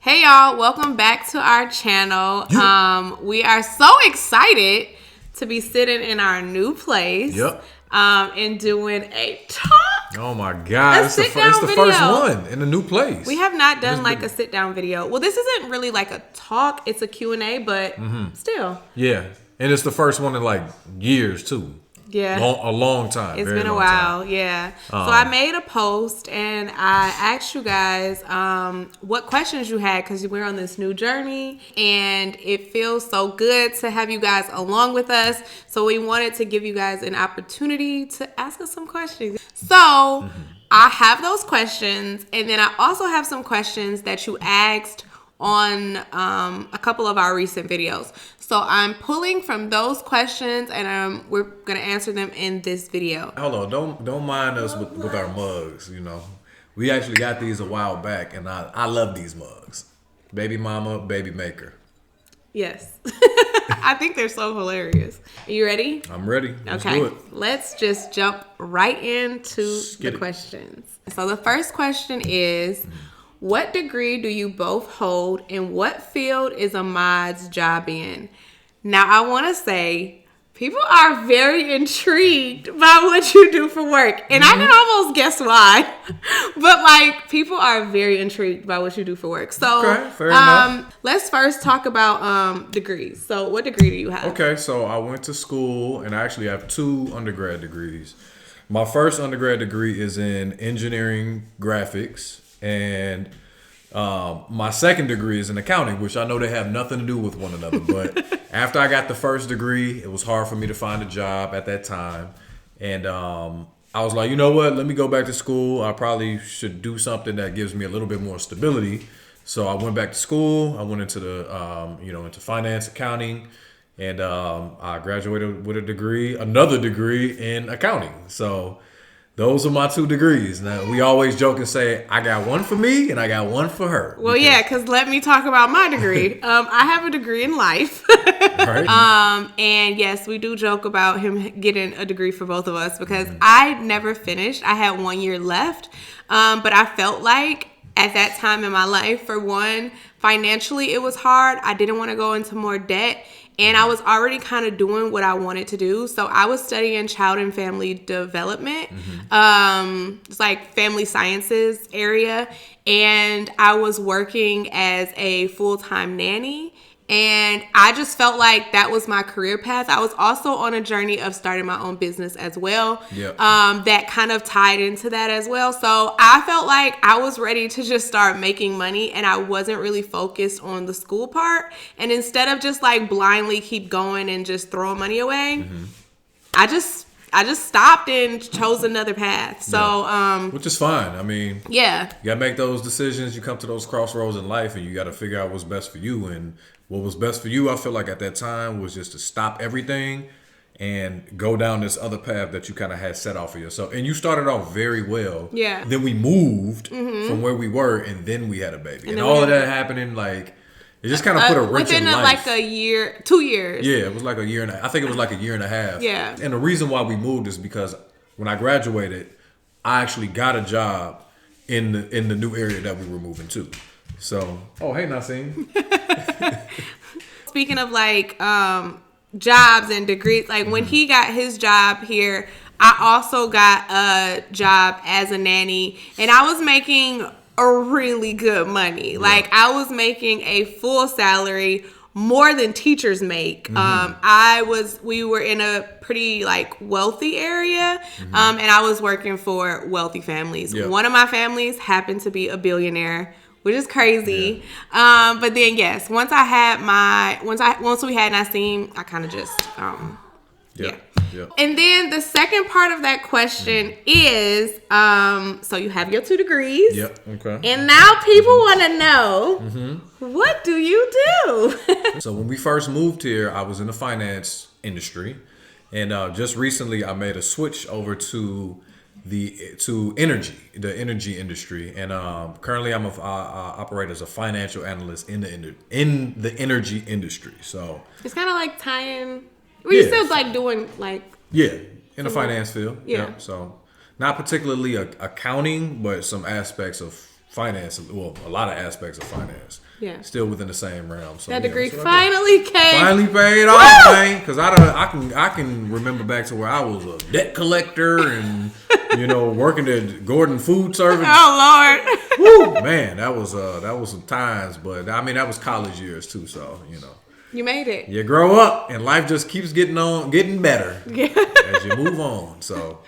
Hey y'all, welcome back to our channel. We are so excited to be sitting in our new place. And doing a talk. Oh my God, it's the first one in a new place. We have not done like a sit down video. Well, this isn't really like a talk, it's a Q&A, but still. Yeah, and it's the first one in like years too. Yeah. A long time. It's been a while, yeah. So I made a post and I asked you guys what questions you had because we're on this new journey and it feels so good to have you guys along with us. So we wanted to give you guys an opportunity to ask us some questions. So I have those questions and then I also have some questions that you asked on a couple of our recent videos. So I'm pulling from those questions and we're gonna answer them in this video. Hold on, don't mind us with our mugs, you know. We actually got these a while back and I love these mugs. Baby mama, baby maker. Yes. I think they're so hilarious. Are you ready? I'm ready. Let's do it. Let's just jump right into the questions. So the first question is, what degree do you both hold and what field is Ahmad's job in? Now, I want to say people are very intrigued by what you do for work. And I can almost guess why. But like, people are very intrigued by what you do for work. So, fair enough. Let's first talk about degrees. So what degree do you have? Okay, so I went to school and I actually have 2 undergrad degrees. My first undergrad degree is in engineering graphics. And my second degree is in accounting, which I know they have nothing to do with one another. But after I got the first degree, it was hard for me to find a job at that time. And I was like, you know what? Let me go back to school. I probably should do something that gives me a little bit more stability. So I went back to school. I went into the, into finance, accounting. And I graduated with another degree in accounting. So those are my 2 degrees. Now, we always joke and say, I got one for me and I got one for her. Well, because let me talk about my degree. I have a degree in life. Right. And yes, we do joke about him getting a degree for both of us because I never finished. I had 1 year left. But I felt like at that time in my life, for one, financially it was hard. I didn't want to go into more debt. And I was already kind of doing what I wanted to do. So I was studying child and family development. It's like family sciences area. And I was working as a full-time nanny. And I just felt like that was my career path. I was also on a journey of starting my own business as well. That kind of tied into that as well. So I felt like I was ready to just start making money and I wasn't really focused on the school part. And instead of just like blindly keep going and just throwing money away, I just stopped and chose another path. So, which is fine. I mean, you gotta make those decisions. You come to those crossroads in life and you got to figure out what's best for you. And what was best for you, I feel like at that time, was just to stop everything and go down this other path that you kind of had set out for yourself. And you started off very well. Yeah. Then we moved from where we were and then we had a baby. And all of that happening, like, it just kind of put a wrench in life. Within like a year, 2 years. Yeah, it was like a year and I think it was like a year and a half. Yeah. And the reason why we moved is because when I graduated, I actually got a job in the new area that we were moving to. So, oh, hey, Nasim. Speaking of like jobs and degrees, like when he got his job here, I also got a job as a nanny and I was making a really good money. Like I was making a full salary, more than teachers make. We were in a pretty like wealthy area and I was working for wealthy families. One of my families happened to be a billionaire, which is crazy. But then yes, once we had Nasim, I kind of just And then the second part of that question is, so you have your 2 degrees. Okay. And now people want to know, what do you do? So when we first moved here, I was in the finance industry. And just recently, I made a switch over to the energy industry, and currently I operate as a financial analyst in the energy industry. So it's kind of like tying. You still like doing like in the finance field. So not particularly accounting, but some aspects of finance. Well, a lot of aspects of finance. Yeah. still within the same realm. So That yeah, degree that's what I did. finally came. Finally paid off, man. Because I can remember back to where I was a debt collector and working at Gordon Food Service. Oh Lord. Woo, man, that was some times. But I mean, that was college years too. So You made it. you grow up and life just keeps getting better Yeah. as you move on. So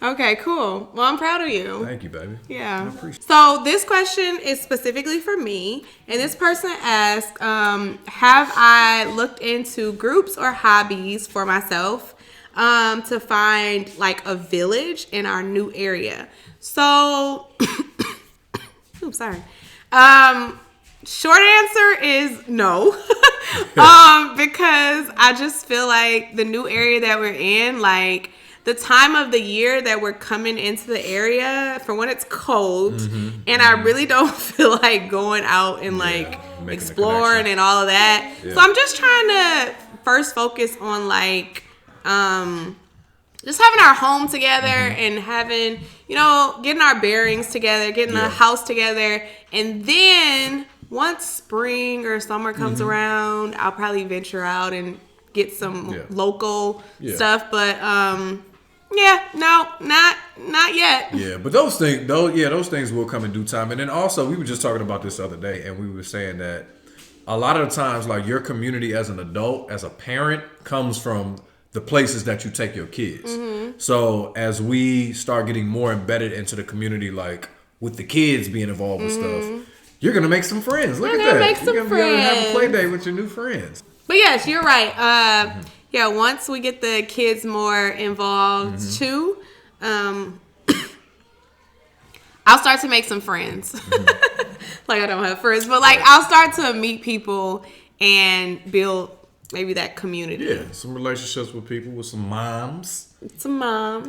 Okay, cool. Well, I'm proud of you. thank you, baby. Yeah. I appreciate it. So this question is specifically for me, and this person asked, have I looked into groups or hobbies for myself to find like a village in our new area? So, oops, sorry. Short answer is no. Because I just feel like the new area that we're in, like, the time of the year that we're coming into the area, for when it's cold, and I really don't feel like going out and like exploring and all of that. Yeah. So I'm just trying to first focus on like just having our home together and having, getting our bearings together, getting a house together, and then once spring or summer comes around, I'll probably venture out and get some local stuff, but no, not yet. Yeah, but those things will come in due time. And then also, we were just talking about this the other day, and we were saying that a lot of the times, like, your community as an adult, as a parent, comes from the places that you take your kids. So as we start getting more embedded into the community, like with the kids being involved with stuff, you're gonna make some friends. Look at that. You're gonna be able to have a play date with your new friends. But yes, you're right. Yeah, once we get the kids more involved too, I'll start to make some friends. Like, I don't have friends, but like I'll start to meet people and build maybe that community. Yeah, some relationships with people, with some moms. Some moms.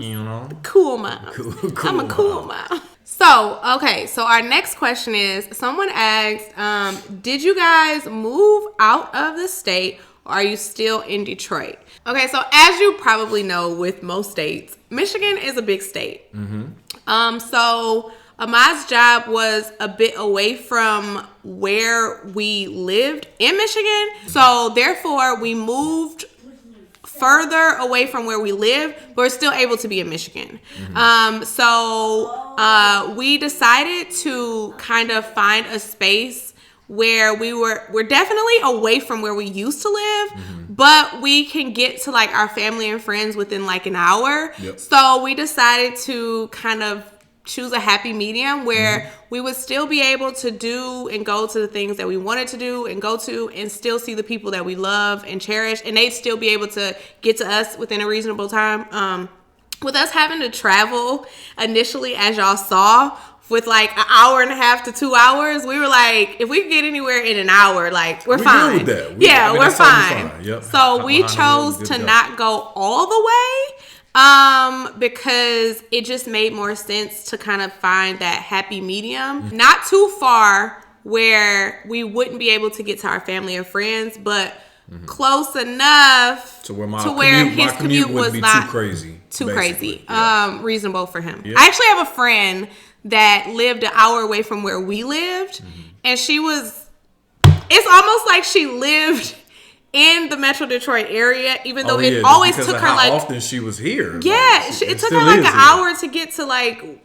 Cool moms. Cool I'm a cool mom. So, okay, so our next question is, someone asked, did you guys move out of the state, or are you still in Detroit? Okay, so as you probably know, with most states, Michigan is a big state. So Ahmad's job was a bit away from where we lived in Michigan. So therefore, we moved further away from where we live, but we're still able to be in Michigan. So we decided to kind of find a space where we're definitely away from where we used to live, but we can get to like our family and friends within like an hour. So we decided to kind of choose a happy medium where we would still be able to do and go to the things that we wanted to do and go to, and still see the people that we love and cherish, and they'd still be able to get to us within a reasonable time. With us having to travel initially, as y'all saw, with like an hour and a half to 2 hours, we were like, if we can get anywhere in an hour, like we're fine. Good with that. We're fine. Yep. So we chose to not go all the way. Because it just made more sense to kind of find that happy medium. Not too far where we wouldn't be able to get to our family and friends, but close enough to where his commute was not too crazy. Reasonable for him. Yep. I actually have a friend that lived an hour away from where we lived, and it's almost like she lived in the Metro Detroit area, even though it always took her like, how often she was here. Yeah, it took her like an hour to get to like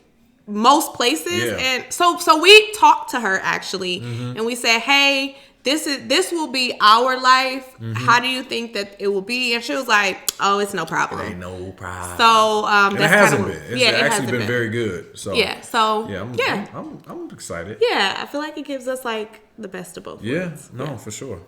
most places, and so we talked to her actually, and we said, hey, this will be our life. How do you think that it will be? And she was like, oh, it's no problem. It ain't no problem. So that's it hasn't been. It's actually been very good. So I'm excited. Yeah, I feel like it gives us like the best of both worlds. For sure.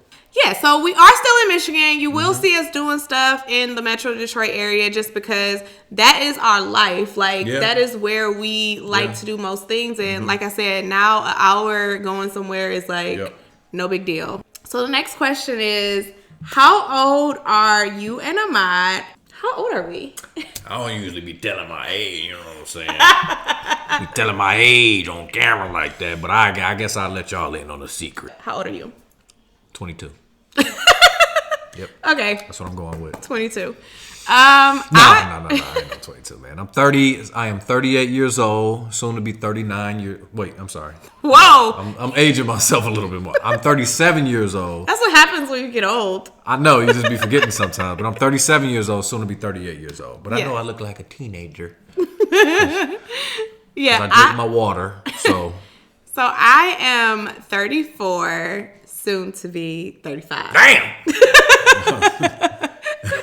Yeah, so we are still in Michigan. You will see us doing stuff in the Metro Detroit area just because that is our life. Like, that is where we like to do most things. And like I said, now an hour going somewhere is like no big deal. So the next question is, how old are you and Ahmad? How old are we? I don't usually be telling my age, you know what I'm saying? Be telling my age on camera like that, but I guess I'll let y'all in on a secret. How old are you? 22. Yep. Okay. That's what I'm going with. 22. No, I ain't no 22, man. I'm 30. I am 38 years old. Soon to be 39 years. Wait, I'm sorry. Whoa. I'm aging myself a little bit more. I'm 37 years old. That's what happens when you get old. I know you just be forgetting sometimes, but I'm 37 years old. Soon to be 38 years old. But I know I look like a teenager. Yeah. I drink my water. So I am 34. Soon to be 35. damn.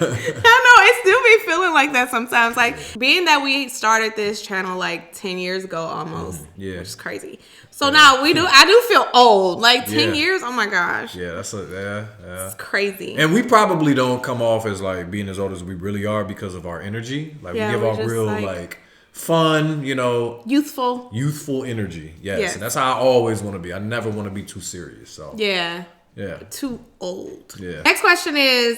I know, it still be feeling like that sometimes. Like, being that we started this channel like 10 years ago almost, which is crazy. So now I do feel old. Like 10 years, oh my gosh. Yeah, It's crazy. And we probably don't come off as like being as old as we really are because of our energy. Like we give off real like fun, youthful energy. Yes. And that's how I always want to be. I never want to be too serious. So yeah. Too old. Yeah. Next question is,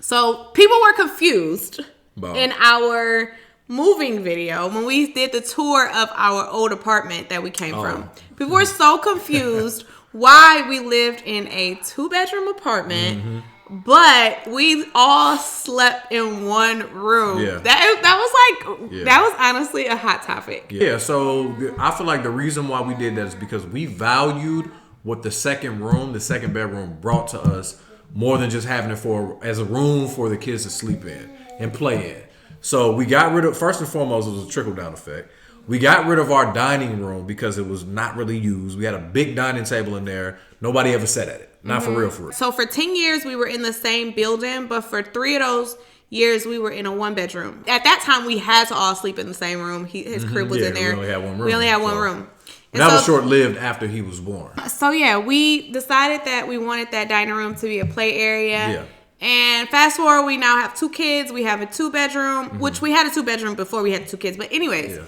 so people were confused in our moving video when we did the tour of our old apartment that we came from. People were so confused why we lived in a 2-bedroom apartment, but we all slept in one room. Yeah. That was honestly a hot topic. Yeah, so I feel like the reason why we did that is because we valued what the second bedroom brought to us more than just having it as a room for the kids to sleep in and play in. So we got rid of, first and foremost, it was a trickle-down effect. We got rid of our dining room because it was not really used. We had a big dining table in there. Nobody ever sat at it. Not for real. So for 10 years, we were in the same building, but for 3 of those years, we were in a 1-bedroom. At that time, we had to all sleep in the same room. His crib was in there. We only had one room. We only had one room. And that was short-lived after he was born. So yeah, we decided that we wanted that dining room to be a play area. Yeah. And fast forward, we now have 2 kids. We have a 2-bedroom, which we had a 2-bedroom before we had 2 kids. But anyways,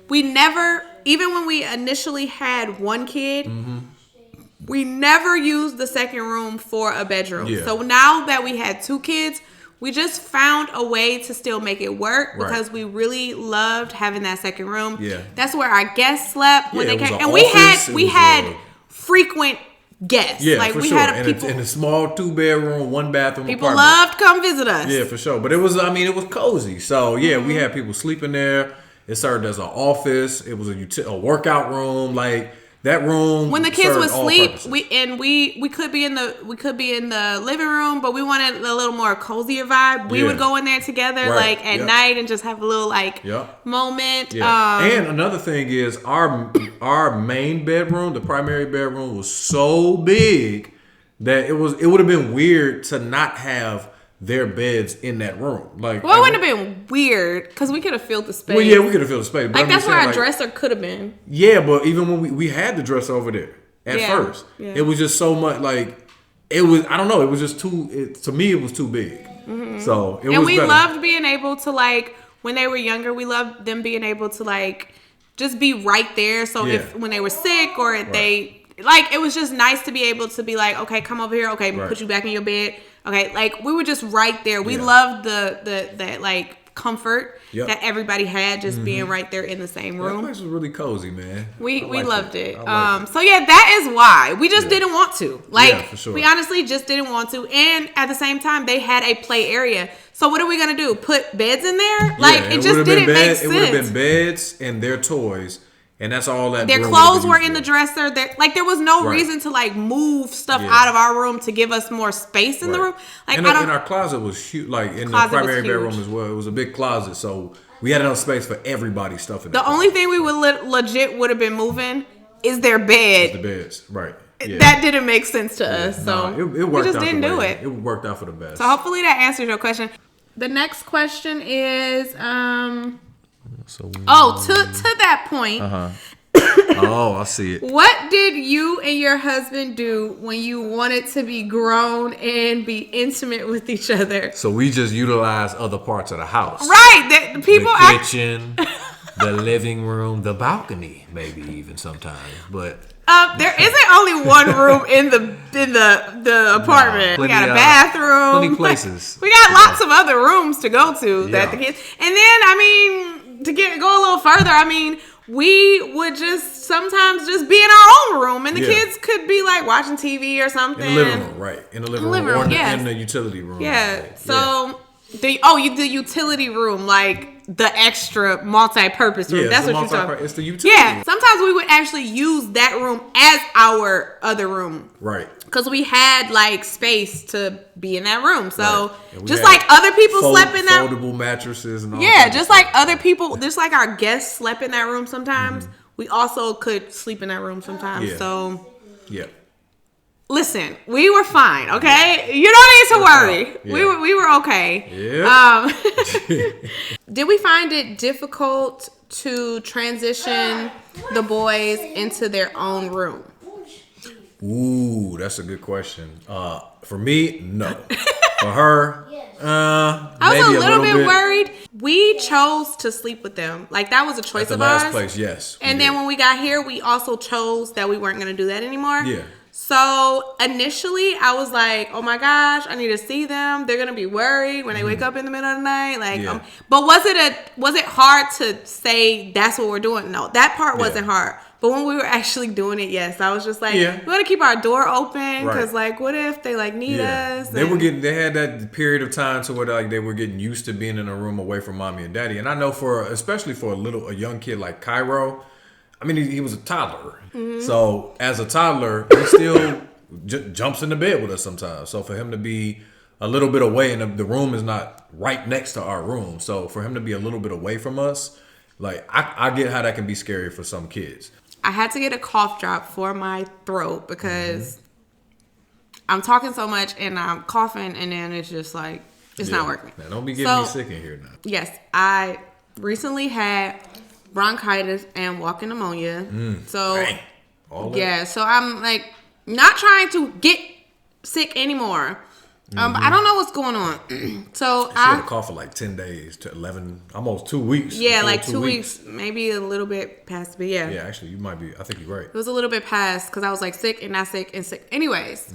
we never, even when we initially had 1 kid, we never used the second room for a bedroom. Yeah. So now that we had 2 kids, we just found a way to still make it work because we really loved having that second room. Yeah. That's where our guests slept when they came. And we had frequent guests. Yeah, like we had people in a small 2-bedroom, 1-bathroom people apartment. loved to come visit us. Yeah, for sure. But it was cozy. So yeah, we had people sleeping there. It served as an office. It was a workout room. Like that room. When the kids would sleep, we could be in the living room, but we wanted a little more cozier vibe. We would go in there together like at night and just have a little moment. Yeah. And another thing is our main bedroom, the primary bedroom, was so big that it would have been weird to not have their beds in that room. Like, well, it wouldn't have been weird because we could have filled the space. Well, yeah, we could have filled the space. But like that's where our dresser could have been. Yeah, but even when we had the dresser over there at first, it was just so much like it was. I don't know. It was just too. To me, it was too big. So it was. And we better. Loved being able to when they were younger. We loved them being able to just be right there. So if when they were sick or if they. It was just nice to be able to be like, okay, come over here. Okay, put you back in your bed. Okay, we were just right there. We loved the comfort that everybody had just being right there in the same room. That place was really cozy, man. We loved it. So yeah, that is why we just didn't want to. For sure. We honestly just didn't want to. And at the same time, they had a play area. So what are we gonna do? Put beds in there? It just didn't make sense. It would have been beds and their toys. And that's all that. Their clothes were in the dresser. There was no reason to move stuff out of our room to give us more space in the room. And our closet was huge. In the primary bedroom as well, it was a big closet, so we had enough space for everybody's stuff in there. The only thing we would legit would have been moving is their bed. The beds, right? Yeah. That didn't make sense to us, so it worked. We just didn't do it. It worked out for the best. So hopefully that answers your question. The next question is to that point. Oh, I see it. What did you and your husband do when you wanted to be grown and be intimate with each other? So we just utilized other parts of the house. Right. The kitchen, the living room, the balcony, maybe even sometimes. But there isn't only one room in the apartment. We got a bathroom. Plenty places. We got lots of other rooms to go to that the kids. And then to go a little further, we would just sometimes just be in our own room, and the Yeah. kids could be like watching TV or something. In the living room, right? In the living room, or in the utility room. Yeah. Right. So the utility room, like the extra multi-purpose room. Yeah, That's what you're talking about. It's the utility Yeah. room. Sometimes we would actually use that room as our other room. Right. Because we had like space to be in that room. So right. just like other people slept in that foldable mattresses and all yeah, just like other people, just like our guests slept in that room sometimes, we also could sleep in that room sometimes. Yeah. So yeah. listen, we were fine, okay? You don't need to worry. Yeah. We were okay. Yeah. Did we find it difficult to transition the boys into their own room? Ooh, that's a good question. For me, no. For her, I was maybe a little bit bit worried. We chose to sleep with them. Like that was a choice At the of last ours. place, yes. And then when we got here, we also chose that we weren't going to do that anymore. Yeah. So initially, I was like, "Oh my gosh, I need to see them. They're gonna be worried when they wake up in the middle of the night." Like, Yeah. but was it hard to say that's what we're doing? No, that part wasn't hard. But when we were actually doing it, yes, I was just like, we want to keep our door open because, like, what if they like need us? They had that period of time to where like they were getting used to being in a room away from mommy and daddy. And I know especially for a young kid like Cairo, I mean, he was a toddler. So as a toddler, he still jumps in the bed with us sometimes. So for him to be a little bit away, and the room is not right next to our room. So for him to be a little bit away from us, like I get how that can be scary for some kids. I had to get a cough drop for my throat because I'm talking so much and I'm coughing, and then it's just like, it's not working. Now, don't be getting me sick in here now. Yes, I recently had bronchitis and walking pneumonia. So, so I'm like not trying to get sick anymore. But I don't know what's going on. So she had a cough for like 10 days to 11, almost 2 weeks. Yeah, like 2 weeks, maybe a little bit past, but yeah. Yeah, actually, you might be, I think you're right. It was a little bit past because I was like sick and not sick and sick. Anyways,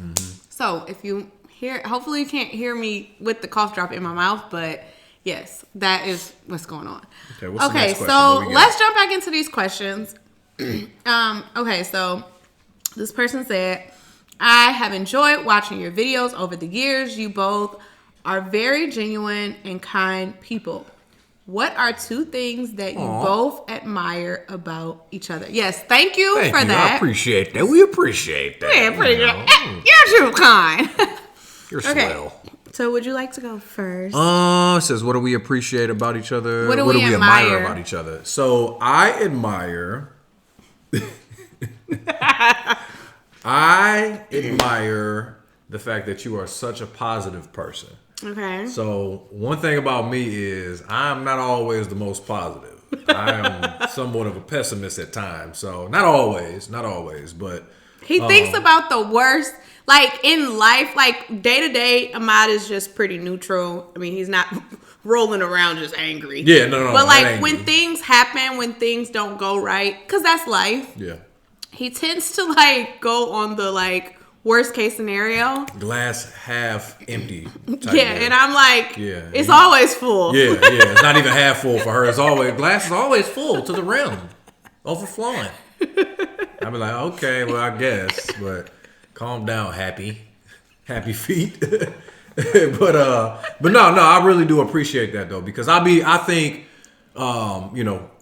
so if you hear, hopefully you can't hear me with the cough drop in my mouth, but yes, that is what's going on. Okay, what's the next question? So let's jump back into these questions. Okay, so this person said, I have enjoyed watching your videos over the years. You both are very genuine and kind people. What are 2 things that you both admire about each other? Yes, thank you for that. I appreciate that. We appreciate that. Yeah, pretty good. You're too kind. You're swell. So would you like to go first? It says, what do we appreciate about each other? What do we admire about each other? So I admire the fact that you are such a positive person. Okay. So one thing about me is I'm not always the most positive. I am somewhat of a pessimist at times. So not always, but he thinks about the worst. Like in life, like day to day, Ahmad is just pretty neutral. I mean, he's not rolling around just angry. Yeah, no. But like when things happen, when things don't go right, because that's life. Yeah. He tends to like go on the like worst case scenario. Glass half empty. And I'm like, it's always full. Yeah. It's not even half full for her. Glass is always full to the rim, overflowing. I'd be like, okay, well, I guess, but calm down, happy feet. but no, I really do appreciate that though, because I think,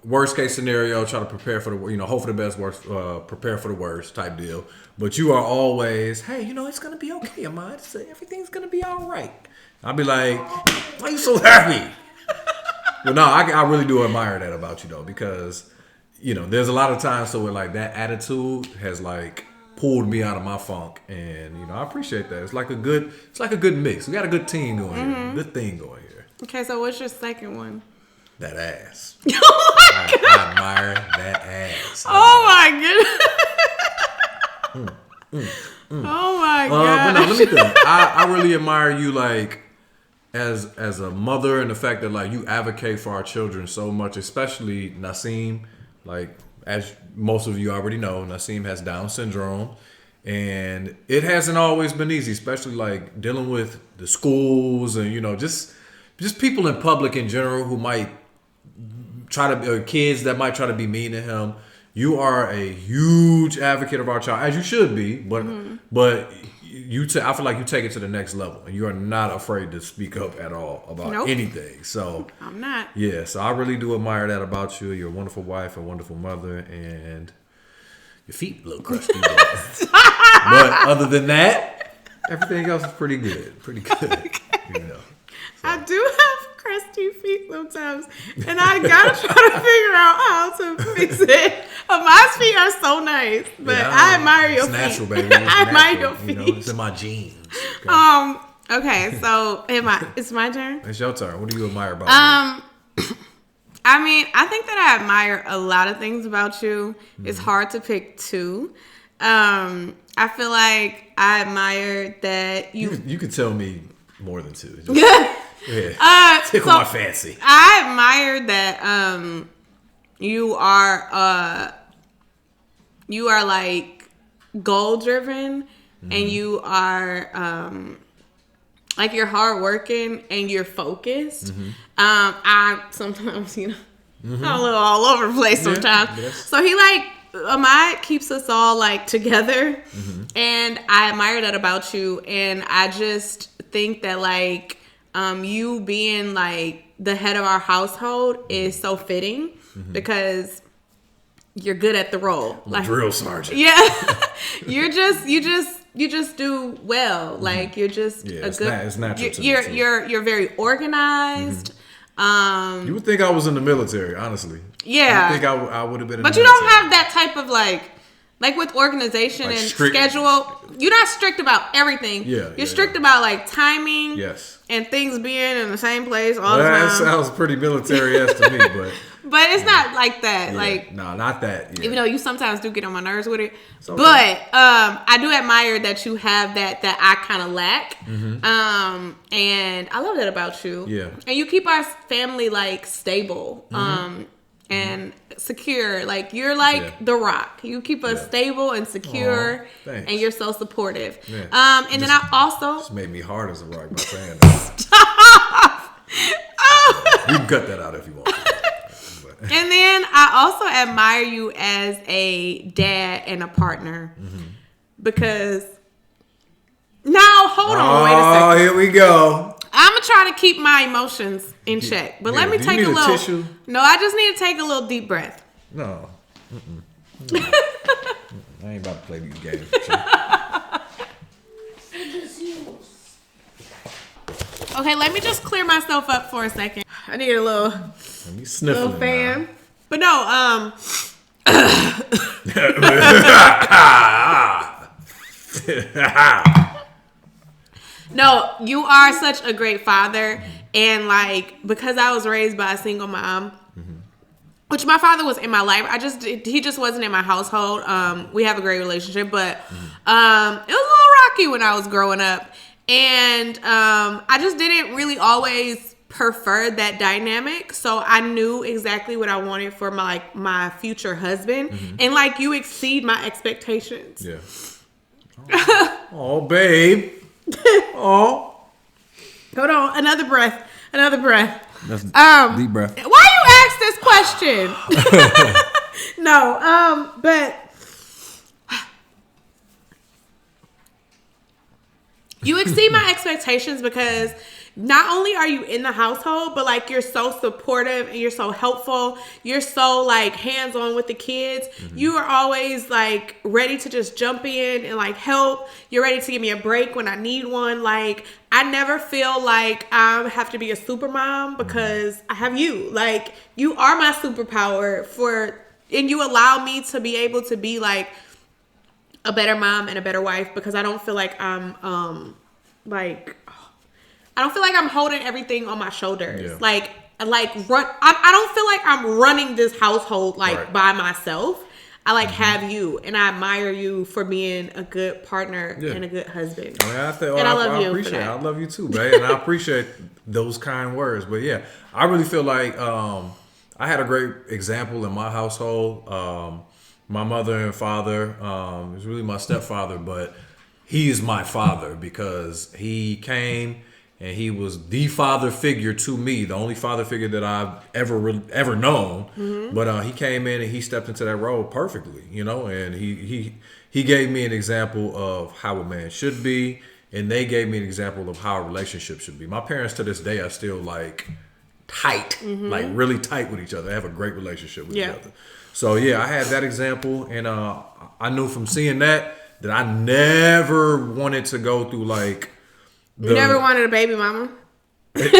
worst case scenario, try to prepare for the, hope for the best, worst, prepare for the worst type deal. But you are always, hey, it's gonna be okay, Ahmad. Everything's gonna be all right. I'll be like, why are you so happy? But no, I really do admire that about you though, because there's a lot of times so where like that attitude has like pulled me out of my funk, and I appreciate that. It's like a good mix. We got a good team going here, good thing going here. Okay, so what's your second one? That ass. Oh my God. I admire that ass. Oh my goodness. Oh my God. But no, let me think. I really admire you, like, as a mother, and the fact that like you advocate for our children so much, especially Nasim. Like, as most of you already know, Nasim has Down syndrome, and it hasn't always been easy, especially like dealing with the schools and just people in public in general who might kids that might try to be mean to him. You are a huge advocate of our child, as you should be. But I feel like you take it to the next level, and you are not afraid to speak up at all about anything. So I'm not. Yeah, so I really do admire that about you. You're a wonderful wife, a wonderful mother, and your feet a little crusty. But other than that, everything else is pretty good. Pretty good. Okay. So. I do have crusty feet sometimes, and I gotta try to figure out how to fix it. My feet are so nice, but I admire your feet. It's natural, baby. I admire your feet. It's in my genes. Okay, so it's my turn? It's your turn. What do you admire about me? I mean, I think that I admire a lot of things about you. It's hard to pick two. I feel like I admire that you could tell me more than two. Tickle my fancy. I admire that you are like goal driven, and you are like you're hardworking and you're focused. I sometimes I'm a little all over the place sometimes. Yes. So Ahmad keeps us all like together, and I admire that about you. And I just think that like you being like the head of our household is so fitting because you're good at the role. I'm like a drill sergeant. Yeah, you just do well. Like you're just a good. It's natural. You're very organized. You would think I was in the military, honestly. Yeah. You would think I would have been in the military. But you don't have that type of like with organization and schedule. You're not strict about everything. Yeah. You're strict about like timing. Yes. And things being in the same place all the time. That sounds pretty military-esque to me, but. But it's not like that. Yeah. Like no, not that. Yeah. Even though you sometimes do get on my nerves with it. Okay. But I do admire that you have that I kind of lack. And I love that about you. Yeah. And you keep our family like stable and secure. Like you're like the rock. You keep us stable and secure. And you're so supportive. Yeah. And then I also just made me hard as a rock by saying that. Stop. You can cut that out if you want. And then I also admire you as a dad and a partner because now hold on, wait a second. Oh, here we go. I'm gonna try to keep my emotions in check, but let me take a little. Tissue? No, I just need to take a little deep breath. No, I ain't about to play these games. Okay, let me just clear myself up for a second. I need a little fan. Now. But no, no, you are such a great father. And like, because I was raised by a single mom, which my father was in my life. He just wasn't in my household. We have a great relationship, but it was a little rocky when I was growing up. And I just didn't really always prefer that dynamic. So I knew exactly what I wanted for my future husband. And like you exceed my expectations. Yeah. Oh, babe. Oh. Hold on. Another breath. That's deep breath. Why you ask this question? No, but you exceed my expectations because not only are you in the household, but like you're so supportive and you're so helpful. You're so like hands-on with the kids. You are always like ready to just jump in and like help. You're ready to give me a break when I need one. Like I never feel like I have to be a super mom because I have you. Like you are my superpower and you allow me to be able to be like a better mom and a better wife because I don't feel like I'm I don't feel like I'm holding everything on my shoulders. Yeah. Like I don't feel like I'm running this household by myself. I have you, and I admire you for being a good partner and a good husband. I love you. I love you too, babe, and I appreciate those kind words. But yeah, I really feel like I had a great example in my household. My mother and father is really my stepfather, but he is my father because he came and he was the father figure to me, the only father figure that I've ever known. Mm-hmm. But he came in and he stepped into that role perfectly, you know, and he gave me an example of how a man should be, and they gave me an example of how a relationship should be. My parents to this day are still like tight, like really tight with each other. They have a great relationship with each other. So yeah, I had that example, and I knew from seeing that I never wanted to go through like. You never wanted a baby mama? Well,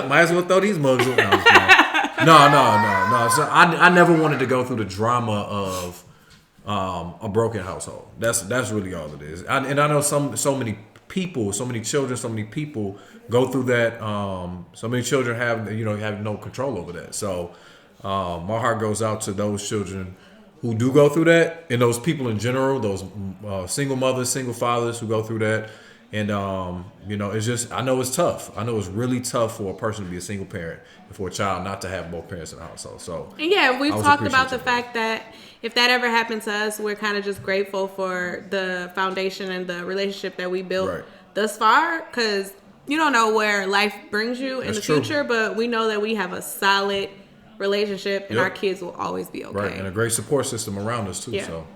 might as well throw these mugs on. No. So I never wanted to go through the drama of a broken household. That's really all it is. And I know so many people, so many children, so many people go through that. So many children have no control over that. So my heart goes out to those children who do go through that, and those people in general, those single mothers, single fathers who go through that. And, it's just, I know it's tough. I know it's really tough for a person to be a single parent and for a child not to have both parents in the household. So, yeah, we've talked about the fact that if that ever happened to us, we're kind of just grateful for the foundation and the relationship that we built thus far, because you don't know where life brings you in the future, but we know that we have a solid relationship, and our kids will always be okay. Right, and a great support system around us too. Yeah. So,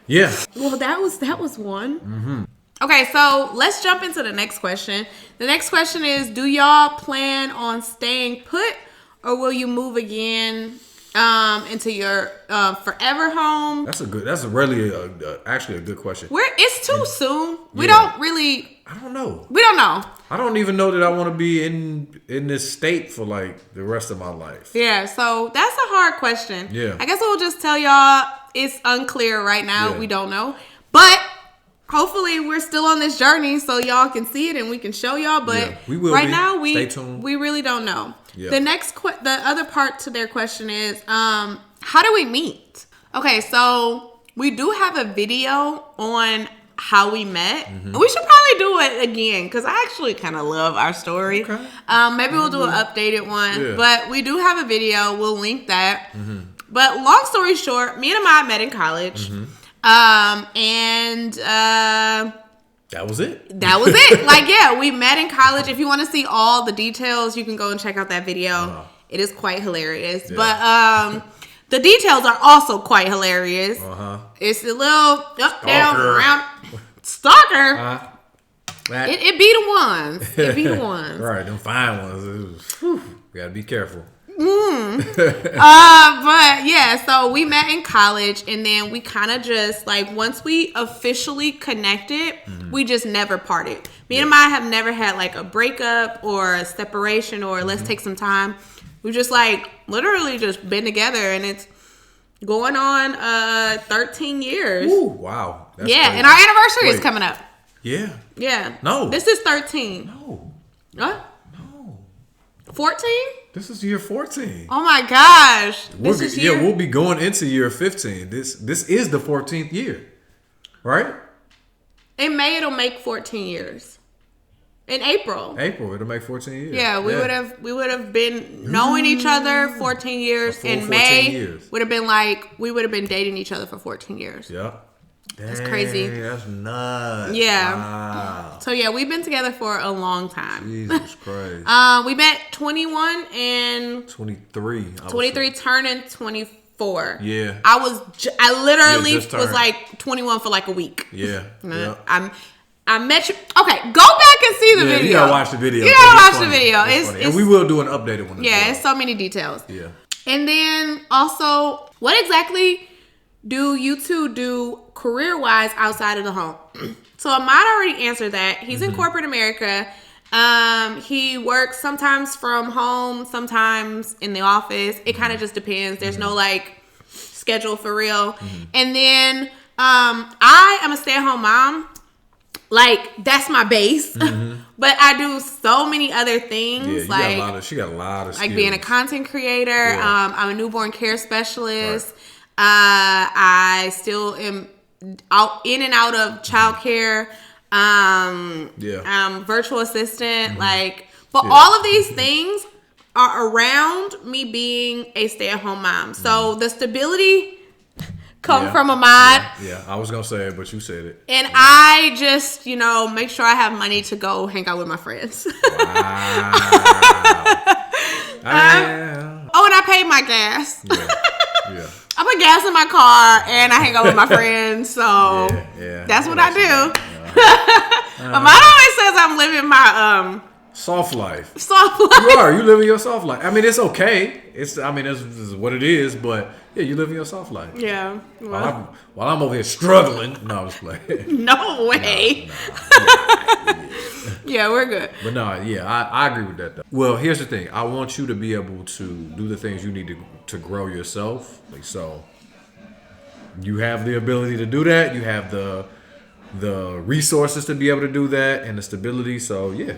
yeah. Well, that was one. Mm-hmm. Okay, so let's jump into the next question. The next question is: do y'all plan on staying put, or will you move again into your forever home? That's really actually a good question. It's too soon. We don't really. I don't know. We don't know. I don't even know that I want to be in this state for like the rest of my life. Yeah, so that's a hard question. Yeah. I guess we'll just tell y'all it's unclear right now. Yeah. We don't know. But hopefully we're still on this journey so y'all can see it and we can show y'all. But we will right now stay tuned. We really don't know. Yeah. The other part to their question is how do we meet? Okay, so we do have a video on how we met. Mm-hmm. We should probably do it again because I actually kind of love our story. Okay. Maybe we'll do an updated one. Yeah. But we do have a video. We'll link that. Mm-hmm. But long story short, me and Ahmad met in college. Mm-hmm. That was it. That was it. Like, yeah, we met in college. If you want to see all the details, you can go and check out that video. Uh-huh. It is quite hilarious. Yeah. But the details are also quite hilarious. Uh-huh. It's a little up, down, around. Stalker. It be the ones. It be the ones. Right, them fine ones. We gotta be careful. But yeah, so we met in college, and then we kind of just like once we officially connected, we just never parted. Me and Ahmad have never had like a breakup or a separation or let's take some time. We just like literally just been together, and it's going on 13 years. Ooh, wow. That's crazy. And our anniversary is coming up. Yeah. Yeah. No. This is 13. No. What? No. 14? This is year 14. Oh my gosh. We'll be going into year 15. This is the 14th year. Right? In May it'll make 14 years. In April it'll make 14 years. Yeah, we would have been knowing each other 14 years. In May would have been like we would have been dating each other for 14 years. Yeah. That's crazy. That's nuts. Yeah. Wow. So yeah, we've been together for a long time. Jesus Christ. We met 21 and 23. 23 turning 24. Yeah. I literally was like 21 for like a week. Yeah. I met you. Okay, go back and see the video. You gotta watch the video. And we will do an updated one. Yeah, it's so many details. Yeah. And then also, what exactly do you two do career-wise outside of the home? So Ahmad already answered that. He's in corporate America. He works sometimes from home, sometimes in the office. It kind of just depends. There's no like schedule for real. And then I am a stay-at-home mom. Like, that's my base. But I do so many other things. Yeah, she got a lot of skills. Like being a content creator. Yeah. I'm a newborn care specialist. Right. I still am in and out of childcare. I'm virtual assistant. But all of these things are around me being a stay-at-home mom. So the stability come from Ahmad. Yeah, I was gonna say it, but you said it. And I just, make sure I have money to go hang out with my friends. Wow. Oh, and I paid my gas. Yeah. I put gas in my car and I hang out with my friends. So that's what I do. Ahmad always says I'm living my soft life. Soft life. You are. You living your soft life. I mean, it's okay. This is what it is. But yeah, you living your soft life. Yeah. Well, while I'm over here struggling. No, I was playing. No way. Yeah, we're good. But no, yeah, I agree with that though. Well, here's the thing. I want you to be able to do the things you need to grow yourself. Like, so you have the ability to do that. You have the resources to be able to do that and the stability. So yeah,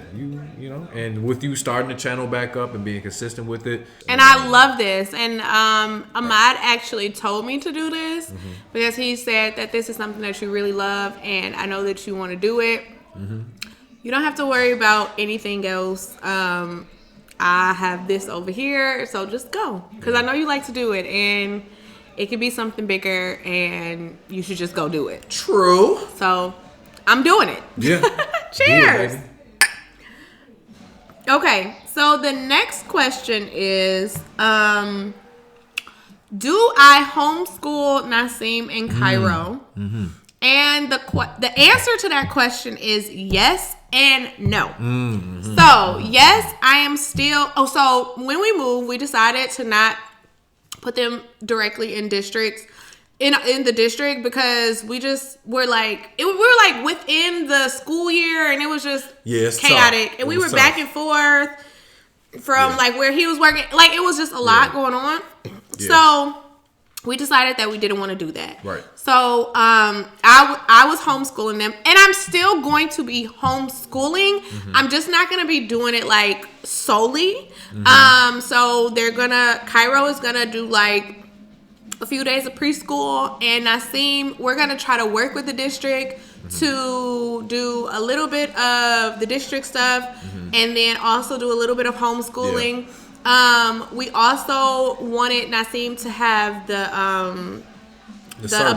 and with you starting the channel back up and being consistent with it. And I love this. And Ahmad actually told me to do this because he said that this is something that you really love and I know that you want to do it. You don't have to worry about anything else. I have this over here, so just go. Because I know you like to do it, and it could be something bigger, and you should just go do it. True. So, I'm doing it. Yeah. Cheers. Okay, so the next question is, do I homeschool Nasim and Cairo? And the answer to that question is yes and no. So, yes, I am still... Oh, so when we moved, we decided to not put them directly in districts, in the district, because we just were like... we were like within the school year, and it was just chaotic. Tough. And we were back and forth from like where he was working. Like, it was just a lot going on. Yeah. So... we decided that we didn't want to do that. Right. So I was homeschooling them, and I'm still going to be homeschooling. I'm just not going to be doing it like solely. So Cairo is gonna do like a few days of preschool, and Nasim, we're gonna try to work with the district to do a little bit of the district stuff, and then also do a little bit of homeschooling. We also wanted Nasim to have the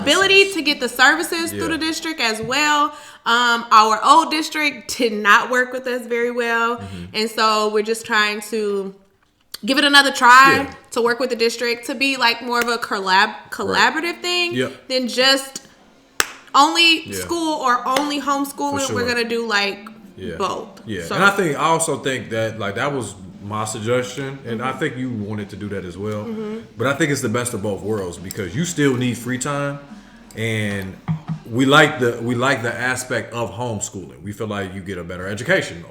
ability to get the services through the district as well. Our old district did not work with us very well. And so we're just trying to give it another try to work with the district to be like more of a collaborative thing than just only school or only homeschooling. Sure. We're going to do like both. Yeah. So, and I also think that like that was my suggestion, and I think you wanted to do that as well. But I think it's the best of both worlds because you still need free time, and we like the aspect of homeschooling. We feel like you get a better education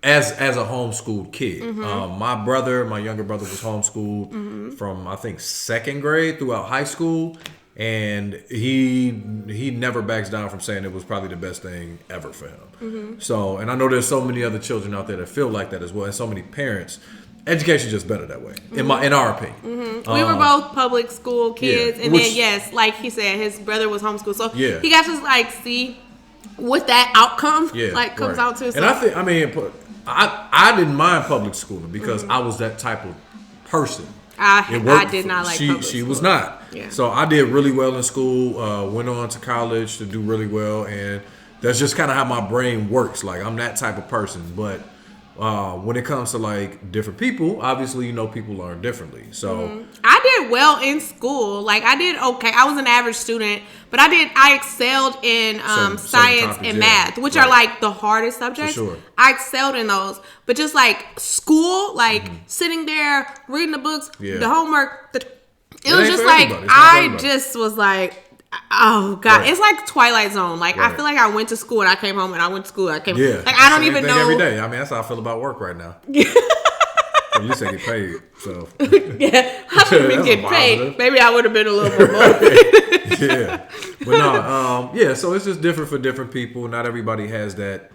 as a homeschooled kid. My younger brother was homeschooled from I think second grade throughout high school, and he never backs down from saying it was probably the best thing ever for him. So, and I know there's so many other children out there that feel like that as well, and so many parents. Education's just better that way, in our opinion. We were both public school kids, and then like he said, his brother was homeschooled, so he got to like see what that outcome comes out to. So. And I didn't mind public schooling because I was that type of person. I did not like public She school. was not. Yeah. So I did really well in school, went on to college to do really well, and that's just kind of how my brain works. Like, I'm that type of person. But when it comes to, like, different people, obviously, people learn differently. So I did well in school. Like, I did okay. I was an average student, but I excelled in science and math, which are, like, the hardest subjects. For sure. I excelled in those. But just, like, school, like, sitting there, reading the books, the homework, it was just, like, I just was, like... Oh God, It's like Twilight Zone. Like I feel like I went to school and I came home and I went to school and I came. Yeah, like I don't even know every day. I mean, that's how I feel about work right now. At least I get paid. So I should have been getting paid. Maybe I would have been a little more motivated. But no, so it's just different for different people. Not everybody has that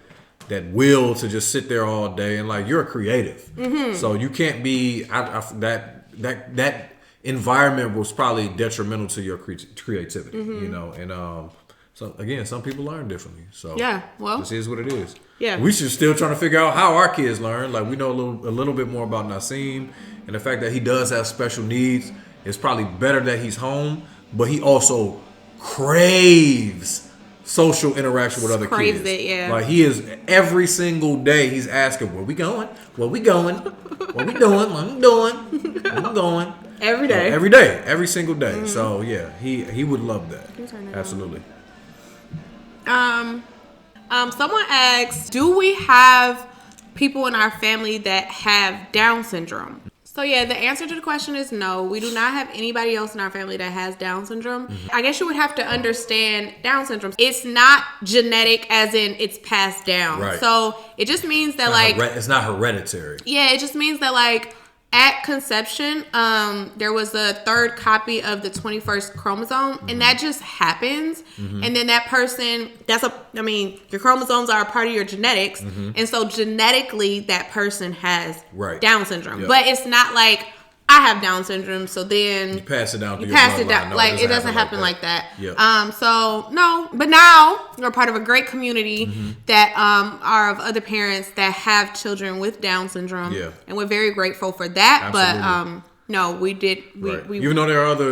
will to just sit there all day, and like you're a creative, so you can't be that environment was probably detrimental to your creativity, and so again, some people learn differently. So this is what it is. Yeah, we should still trying to figure out how our kids learn. Like we know a little bit more about Nasim and the fact that he does have special needs. It's probably better that he's home, but he also craves social interaction with other Craves kids. it, yeah. Like he is every single day he's asking, where we going? Where we going? What we doing? What I'm doing? Where I'm going? Every day. Every day. Every single day. So yeah, he would love that. Absolutely. Someone asked, do we have people in our family that have Down syndrome? So yeah, the answer to the question is no. We do not have anybody else in our family that has Down syndrome. I guess you would have to understand Down syndrome. It's not genetic as in it's passed down. Right. So it just means that it's not hereditary. Yeah, it just means that like at conception, there was a third copy of the 21st chromosome, and that just happens. And then that person, your chromosomes are a part of your genetics, and so genetically that person has Down syndrome. Yep. But it's not like I have Down syndrome, so then you pass it down to your pass it bloodline. down. No, Like it doesn't happen like that. Yep. So no, but now we're part of a great community that are of other parents that have children with Down syndrome. Yeah. And we're very grateful for that. Absolutely. But no, we did we even though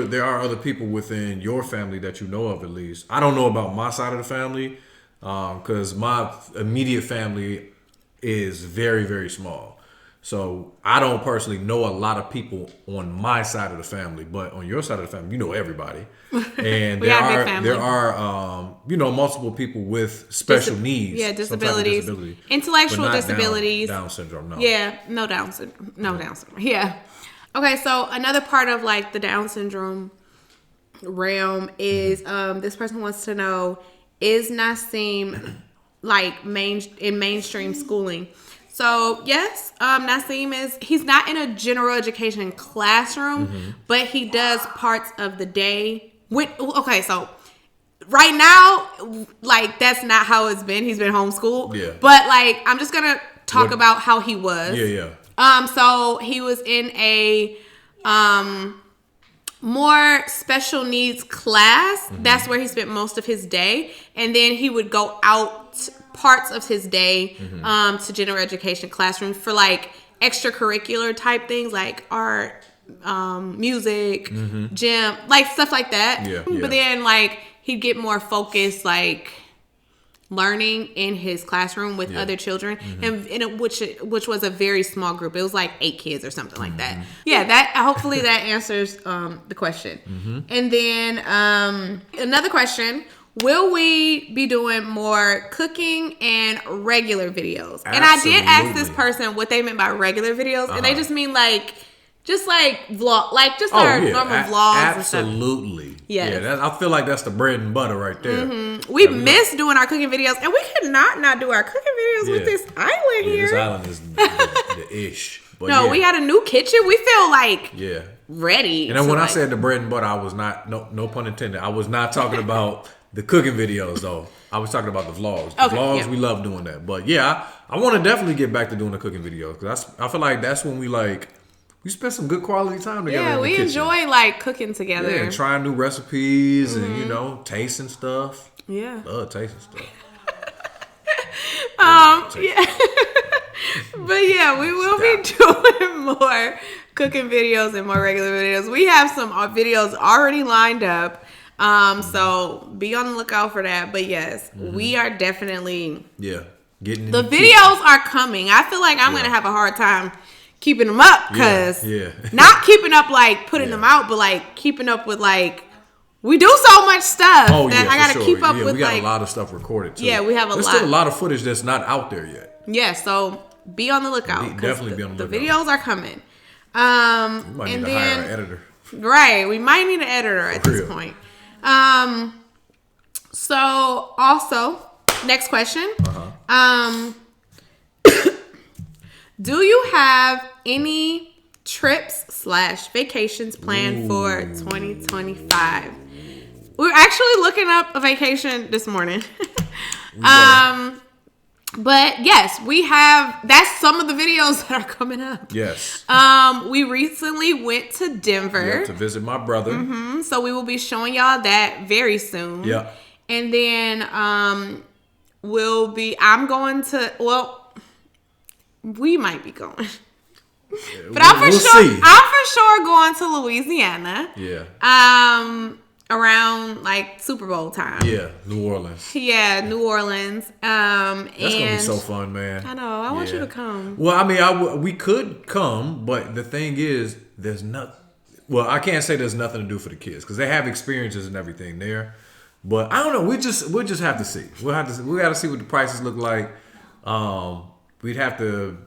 there are other people within your family that you know of, at least. I don't know about my side of the family, because my immediate family is very, very small. So I don't personally know a lot of people on my side of the family, but on your side of the family, you know everybody. And there are multiple people with special needs. Yeah, disabilities. Intellectual disabilities. Down syndrome, no. Yeah, no Down syndrome. No Down syndrome. Yeah. Okay, so another part of like the Down syndrome realm is this person wants to know, is Nasim like in mainstream schooling? So yes, Nasim he's not in a general education classroom, but he does parts of the day. So right now, like that's not how it's been. He's been homeschooled. Yeah. But like I'm just gonna talk about how he was. Yeah. So he was in a more special needs class. That's where he spent most of his day, and then he would go out parts of his day to general education classrooms for like extracurricular type things like art, music, gym, like stuff like that. But then like he'd get more focused like learning in his classroom with other children, and which was a very small group. It was like 8 kids or something like that. Yeah, that hopefully that answers the question. And then another question: will we be doing more cooking and regular videos? Absolutely. And I did ask this person what they meant by regular videos, and they just mean like vlog, like just our normal vlogs. Absolutely. And stuff. Yes. Yeah, I feel like that's the bread and butter right there. We miss doing our cooking videos, and we could not do our cooking videos with this island here. This island is the ish. But no, we had a new kitchen. We feel like ready. And then when I said the bread and butter, I was not, no pun intended, I was not talking about the cooking videos though. I was talking about the vlogs. The vlogs, we love doing that. But yeah, I want to definitely get back to doing the cooking videos, because I feel like that's when we spend some good quality time together. Yeah, we enjoy like cooking together. Yeah, and trying new recipes and tasting stuff. Yeah, love tasting stuff. Yeah. But yeah, we will be doing more cooking videos and more regular videos. We have some videos already lined up. So be on the lookout for that. But yes, we are definitely getting the videos are coming. I feel like I'm gonna have a hard time keeping them up, because not keeping up like putting them out, but like keeping up with like we do so much stuff that I gotta keep up with. We got a lot of stuff recorded too. Yeah, we have There's still a lot of footage that's not out there yet. Yeah, so be on the lookout. Definitely be on the lookout. The videos are coming. We might need to hire an editor. Right, we might need an editor at this point. So also, next question. Do you have any trips / vacations planned for 2025? We were actually looking up a vacation this morning. But yes, we have. That's some of the videos that are coming up. Yes. We recently went to Denver to visit my brother. So we will be showing y'all that very soon. Yeah. And then I'm going to. Well, we might be going. But I'm for sure going to Louisiana. Yeah. around like Super Bowl time. Yeah, New Orleans. Yeah, New Orleans. That's gonna be so fun, man. I know. I want you to come. Well, I mean, we could come, but the thing is, there's not. Well, I can't say there's nothing to do for the kids because they have experiences and everything there. But I don't know. We'll just have to see. We got to see what the prices look like. We'd have to.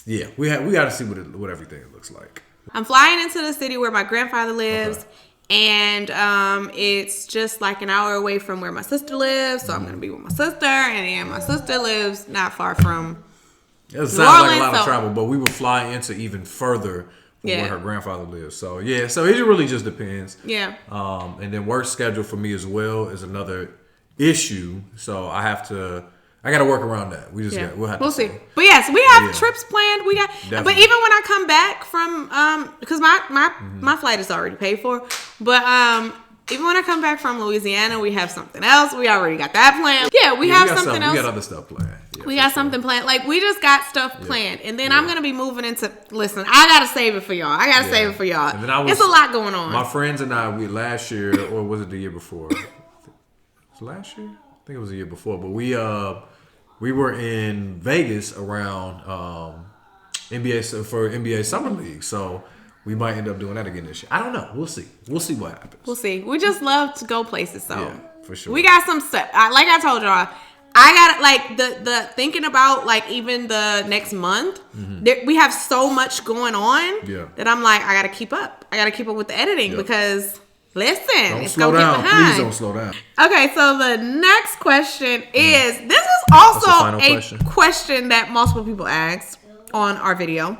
Yeah, we got to see what everything looks like. I'm flying into the city where my grandfather lives. Okay. And it's just like an hour away from where my sister lives. So I'm going to be with my sister. And then my sister lives not far from It sounds like a lot of travel, but we would fly into even further from where her grandfather lives. So, yeah. So it really just depends. Yeah. And then work schedule for me as well is another issue. So I got to work around that. We'll have to see. But yes, we have trips planned. Definitely. But even when I come back from, because my flight is already paid for. But even when I come back from Louisiana, we have something else. We already got that planned. Yeah, we have something else. We got other stuff planned. Yeah, we got something planned. Like, we just got stuff planned. And then I'm going to be moving into, listen, I got to save it for y'all. And then it's a lot going on. My friends and I, last year, or was it the year before? Was it last year? I think it was the year before. But we were in Vegas around NBA Summer League. So we might end up doing that again this year. I don't know. We'll see. We'll see what happens. We'll see. We just love to go places. So yeah, for sure. We got some stuff. Like I told y'all, I got like the thinking about like even the next month. We have so much going on that I'm like, I got to keep up. I got to keep up with the editing because listen, it's going to get behind. Please don't slow down. Okay, so the next question is, this was also a question that multiple people asked on our video.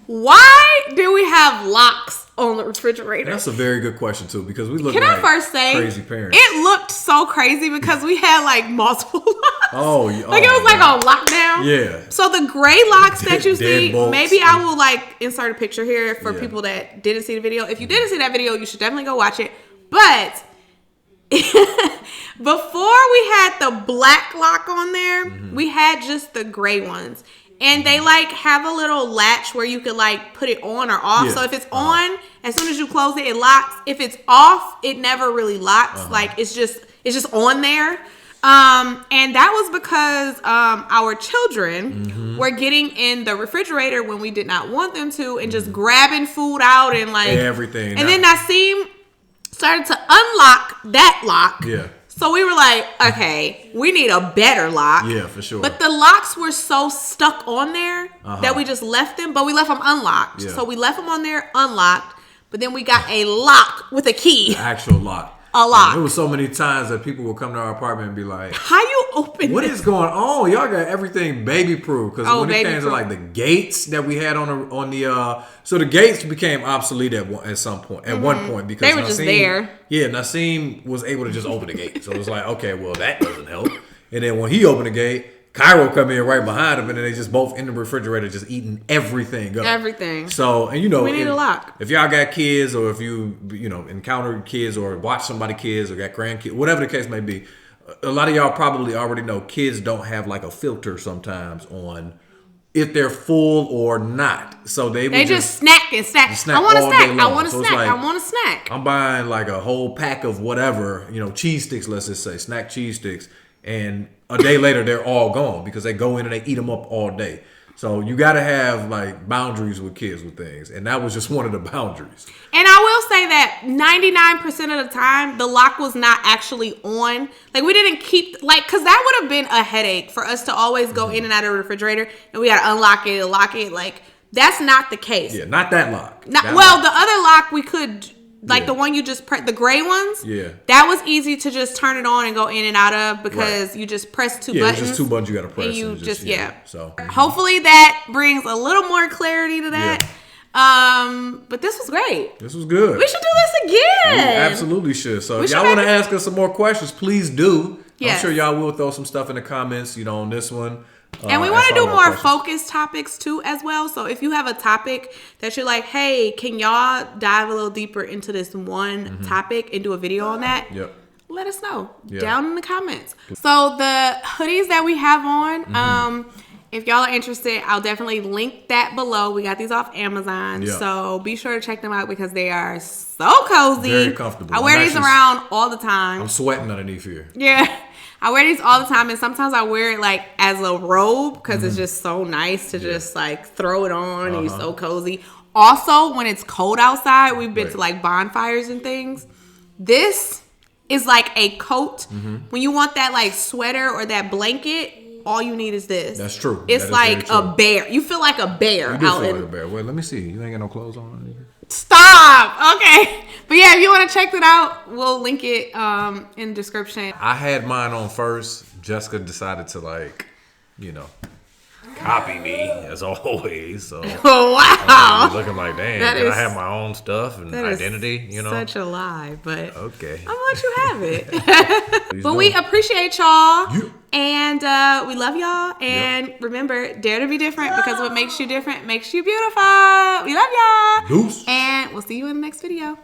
Why do we have locks on the refrigerator? That's a very good question too, because we look I first say, crazy parents. It looked so crazy because we had like multiple locks. It was like on lockdown. Yeah. So the gray locks that you see, bolts. maybe I will like insert a picture here for people that didn't see the video. If you didn't see that video, you should definitely go watch it. But before we had the black lock on there, we had just the gray ones. And they like have a little latch where you could like put it on or off. Yeah. So if it's on, as soon as you close it, it locks. If it's off, it never really locks. Like it's just on there. And that was because our children were getting in the refrigerator when we did not want them to, and just grabbing food out and like everything. And then Naseem started to unlock that lock. Yeah. So we were like, okay, we need a better lock. Yeah, for sure. But the locks were so stuck on there that we just left them. But we left them unlocked. Yeah. So we left them on there unlocked. But then we got a lock with a key. The actual lock. A lock. There was so many times that people would come to our apartment and be like, how you open What is going on? Y'all got everything baby proof. Because when it came to like the gates that we had on the so the gates became obsolete at some point, at one point, because they were just there. Yeah, Naseem was able to just open the gate. So it was like, okay, well that doesn't help. And then when he opened the gate, Cairo come in right behind him, and then they just both in the refrigerator just eating everything up. Everything. So, and we need a lock. If y'all got kids, or if you encountered kids, or watch somebody kids, or got grandkids, whatever the case may be, a lot of y'all probably already know kids don't have like a filter sometimes on if they're full or not. So they just snack and snack. I want a snack. I want a snack. I want a snack. I'm buying like a whole pack of whatever, cheese sticks, let's just say, snack cheese sticks. And a day later, they're all gone because they go in and they eat them up all day. So you got to have like boundaries with kids with things. And that was just one of the boundaries. And I will say that 99% of the time, the lock was not actually on. Like we didn't keep, because that would have been a headache for us to always go in and out of the refrigerator. And we got to unlock it, lock it. Like that's not the case. Yeah, not that lock. The other lock we could... Like the one you just press, the gray ones. Yeah. That was easy to just turn it on and go in and out of because you just press two buttons. Yeah, just 2 buttons you got to press. And you just. So hopefully that brings a little more clarity to that. Yeah. But this was great. This was good. We should do this again. We absolutely should. So if y'all want to ask us some more questions, please do. Yes. I'm sure y'all will throw some stuff in the comments, on this one. And we want to do more focused topics too as well. So if you have a topic that you're like, hey, can y'all dive a little deeper into this one topic and do a video on that? Yep. Let us know down in the comments. So the hoodies that we have on, if y'all are interested, I'll definitely link that below. We got these off Amazon. Yeah. So be sure to check them out because they are so cozy. Very comfortable. I wear these around all the time. I'm sweating underneath here. Yeah. I wear these all the time, and sometimes I wear it like as a robe because it's just so nice to just like throw it on and you're so cozy. Also, when it's cold outside, we've been to like bonfires and things. This is like a coat. When you want that like sweater or that blanket, all you need is this. That's true. It's like a bear. You feel like a bear. You do feel like a bear. Wait, let me see. You ain't got no clothes on? Stop. Okay. But yeah, if you want to check that out, we'll link it in the description. I had mine on first. Jessica decided to like, copy me as always. So Wow. looking like, damn, I have my own stuff and identity, Such a lie, but okay. I'm gonna let you have it. But we appreciate y'all. Yeah. And we love y'all. And remember, dare to be different because what makes you different makes you beautiful. We love y'all. Deuce. And we'll see you in the next video.